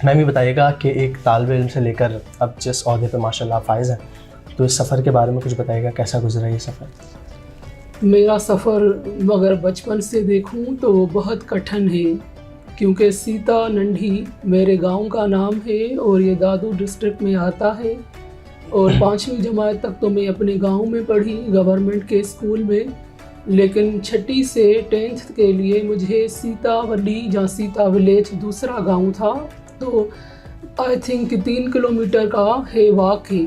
میم یہ بتائیے گا کہ ایک طالب علم سے لے کر اب جس عہدے پہ ماشاء اللہ فائز ہیں، تو اس سفر کے بارے میں کچھ بتائیے گا، کیسا گزرا یہ سفر؟ میرا سفر اگر بچپن سے دیکھوں تو بہت کٹھن ہے، کیونکہ سیتا ننڈھی میرے گاؤں کا نام ہے اور یہ دادو ڈسٹرکٹ میں آتا ہے، اور 5ویں جماعت تک تو میں اپنے گاؤں میں پڑھی گورنمنٹ کے اسکول میں، لیکن 6 سے 10 کے لیے مجھے سیتا ولی یا سیتا ولیج دوسرا گاؤں تھا، تو آئی تھنک 3 کلومیٹر کا ہے واک ہے،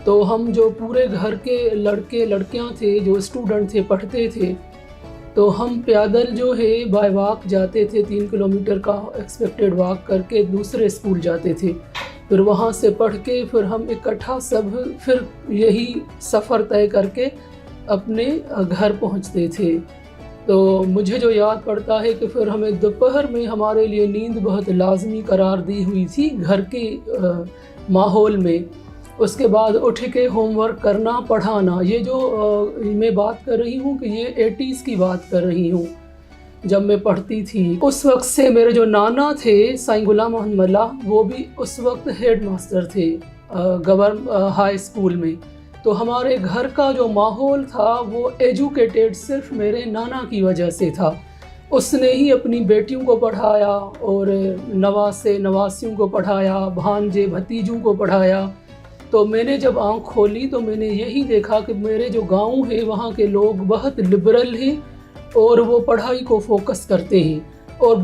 تو ہم جو پورے گھر کے لڑکے لڑکیاں تھے جو اسٹوڈنٹ تھے پڑھتے تھے، تو ہم پیادل جو ہے بائی واک جاتے تھے، 3 کلومیٹر کا ایکسپیکٹڈ واک کر کے دوسرے اسکول جاتے تھے، پھر وہاں سے پڑھ کے پھر ہم اکٹھا سب پھر یہی سفر طے کر کے اپنے گھر پہنچتے تھے۔ تو مجھے جو یاد پڑتا ہے کہ پھر ہمیں دوپہر میں ہمارے لیے نیند بہت لازمی قرار دی ہوئی تھی گھر کے ماحول میں، اس کے بعد اٹھ کے ہوم ورک کرنا، پڑھانا، یہ جو میں بات کر رہی ہوں کہ یہ 80s کی بات کر رہی ہوں جب میں پڑھتی تھی۔ اس وقت سے میرے جو نانا تھے سائیں غلام محمد ملا، وہ بھی اس وقت ہیڈ ماسٹر تھے ہائی اسکول میں، تو ہمارے گھر کا جو ماحول تھا وہ ایجوکیٹڈ صرف میرے نانا کی وجہ سے تھا، اس نے ہی اپنی بیٹیوں کو پڑھایا اور نواسے نواسیوں کو پڑھایا، بھانجے بھتیجوں کو پڑھایا۔ تو میں نے جب آنکھ کھولی تو میں نے یہی دیکھا کہ میرے جو گاؤں ہے وہاں کے لوگ بہت لبرل ہیں اور وہ پڑھائی کو فوکس کرتے ہیں، اور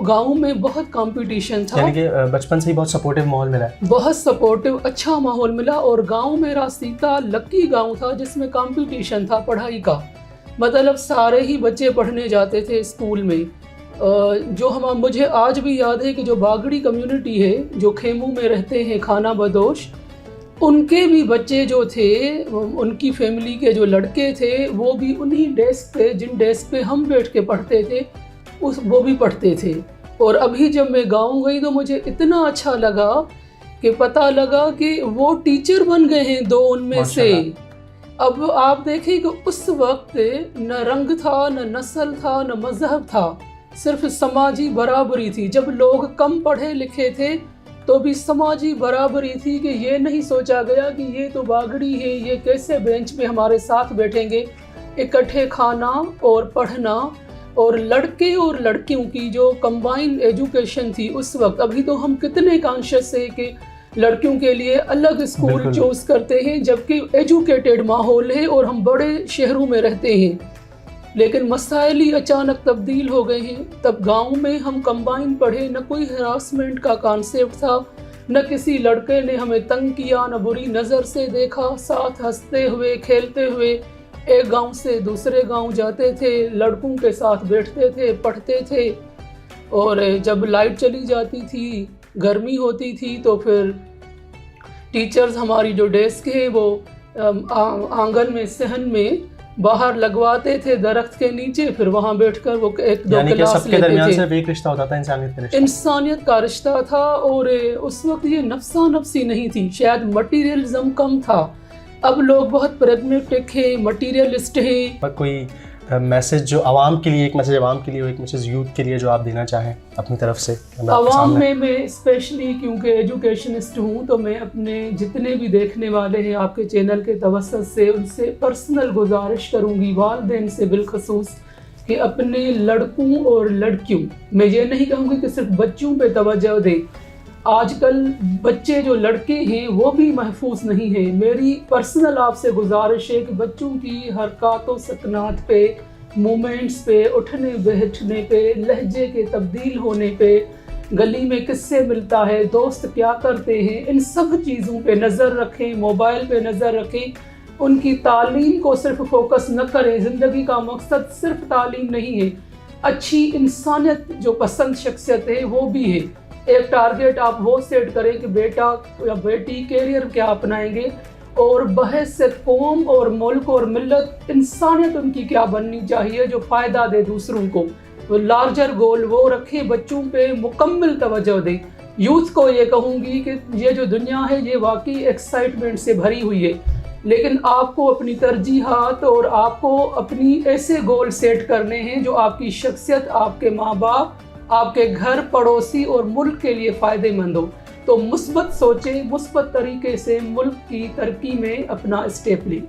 گاؤں میں بہت کمپٹیشن تھا، یعنی کہ بچپن سے ہی بہت سپورٹیو ماحول ملا ہے؟ بہت سپورٹیو اچھا ماحول ملا، اور گاؤں میرا سیتا لکی گاؤں تھا جس میں کمپٹیشن تھا پڑھائی کا، مطلب سارے ہی بچے پڑھنے جاتے تھے اسکول میں۔ جو مجھے آج بھی یاد ہے کہ جو باگڑی کمیونٹی ہے جو خیموں میں رہتے ہیں خانہ بدوش، ان کے بھی بچے جو تھے، ان کی فیملی کے جو لڑکے تھے، وہ بھی انہی ڈیسک پہ جن ڈیسک پہ ہم بیٹھ کے پڑھتے تھے وہ بھی پڑھتے تھے۔ اور ابھی جب میں گاؤں گئی تو مجھے اتنا اچھا لگا کہ پتہ لگا کہ وہ ٹیچر بن گئے ہیں 2 ان میں سے۔ اب آپ دیکھیں کہ اس وقت نہ رنگ تھا، نہ نسل تھا، نہ مذہب تھا، صرف سماجی برابری تھی۔ جب لوگ کم پڑھے لکھے تھے تو بھی سماجی برابری تھی کہ یہ نہیں سوچا گیا کہ یہ تو باگڑی ہے، یہ کیسے بینچ پہ ہمارے ساتھ بیٹھیں گے۔ اکٹھے کھانا اور پڑھنا، اور لڑکے اور لڑکیوں کی جو کمبائن ایجوکیشن تھی اس وقت، ابھی تو ہم کتنے کانشیس ہے کہ لڑکیوں کے لیے الگ اسکول چوز کرتے ہیں جبکہ ایجوکیٹڈ ماحول ہے اور ہم بڑے شہروں میں رہتے ہیں، لیکن مسائل ہی اچانک تبدیل ہو گئے ہیں۔ تب گاؤں میں ہم کمبائن پڑھے، نہ کوئی ہراسمنٹ کا کانسیپٹ تھا، نہ کسی لڑکے نے ہمیں تنگ کیا، نہ بری نظر سے دیکھا، ساتھ ہنستے ہوئے کھیلتے ہوئے ایک گاؤں سے دوسرے گاؤں جاتے تھے، لڑکوں کے ساتھ بیٹھتے تھے، پڑھتے تھے، اور جب لائٹ چلی جاتی تھی، گرمی ہوتی تھی، تو پھر ٹیچرز ہماری جو ڈیسک ہے وہ آنگن میں صحن میں باہر لگواتے تھے درخت کے نیچے، پھر وہاں بیٹھ کر وہ 1-2 کلاس سب کے درمیان صرف ایک رشتہ ہوتا تھا، انسانیت کا رشتہ، انسانیت کا رشتہ تھا، اور اس وقت یہ نفسا نفسی نہیں تھی، شاید مٹیریلزم کم تھا۔ اب لوگ بہت پریگمیٹک ہیں، مٹیریلسٹ ہیں۔ کوئی میسج جو عوام کے لیے، ایک میسج عوام کے لیے، ایک میسج یوتھ کے لیے جو آپ دینا چاہیں اپنی طرف سے؟ عوام میں اسپیشلی کیونکہ ایجوکیشنسٹ ہوں تو میں اپنے جتنے بھی دیکھنے والے ہیں آپ کے چینل کے توسط سے ان سے پرسنل گزارش کروں گی، والدین سے بالخصوص، کہ اپنے لڑکوں اور لڑکیوں، میں یہ نہیں کہوں گی کہ صرف بچوں پہ توجہ دیں، آج کل بچے جو لڑکے ہیں وہ بھی محفوظ نہیں ہیں۔ میری پرسنل آپ سے گزارش ہے کہ بچوں کی حرکات و سکنات پہ، مومنٹس پہ، اٹھنے بیٹھنے پہ، لہجے کے تبدیل ہونے پہ، گلی میں کس سے ملتا ہے، دوست کیا کرتے ہیں، ان سب چیزوں پہ نظر رکھیں، موبائل پہ نظر رکھیں، ان کی تعلیم کو صرف فوکس نہ کریں۔ زندگی کا مقصد صرف تعلیم نہیں ہے، اچھی انسانیت جو پسند شخصیت ہے وہ بھی ہے۔ ایک ٹارگیٹ آپ وہ سیٹ کریں کہ بیٹا یا بیٹی کیریئر کیا اپنائیں گے، اور بحیثیت قوم اور ملک اور ملت انسانیت ان کی کیا بننی چاہیے جو فائدہ دے دوسروں کو، وہ لارجر گول وہ رکھیں، بچوں پہ مکمل توجہ دیں۔ یوتھ کو یہ کہوں گی کہ یہ جو دنیا ہے یہ واقعی ایکسائٹمنٹ سے بھری ہوئی ہے، لیکن آپ کو اپنی ترجیحات اور آپ کو اپنی ایسے گول سیٹ کرنے ہیں جو آپ کی شخصیت، آپ کے ماں باپ، آپ کے گھر پڑوسی اور ملک کے لیے فائدے مند ہو تو مثبت سوچیں, مثبت طریقے سے ملک کی ترقی میں اپنا اسٹیپ لیں.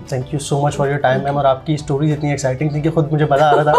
Thank you so much for your time ma'am. اور آپ کی اسٹوریز اتنی ایکسائٹنگ تھی کہ خود مجھے مزہ آ رہا تھا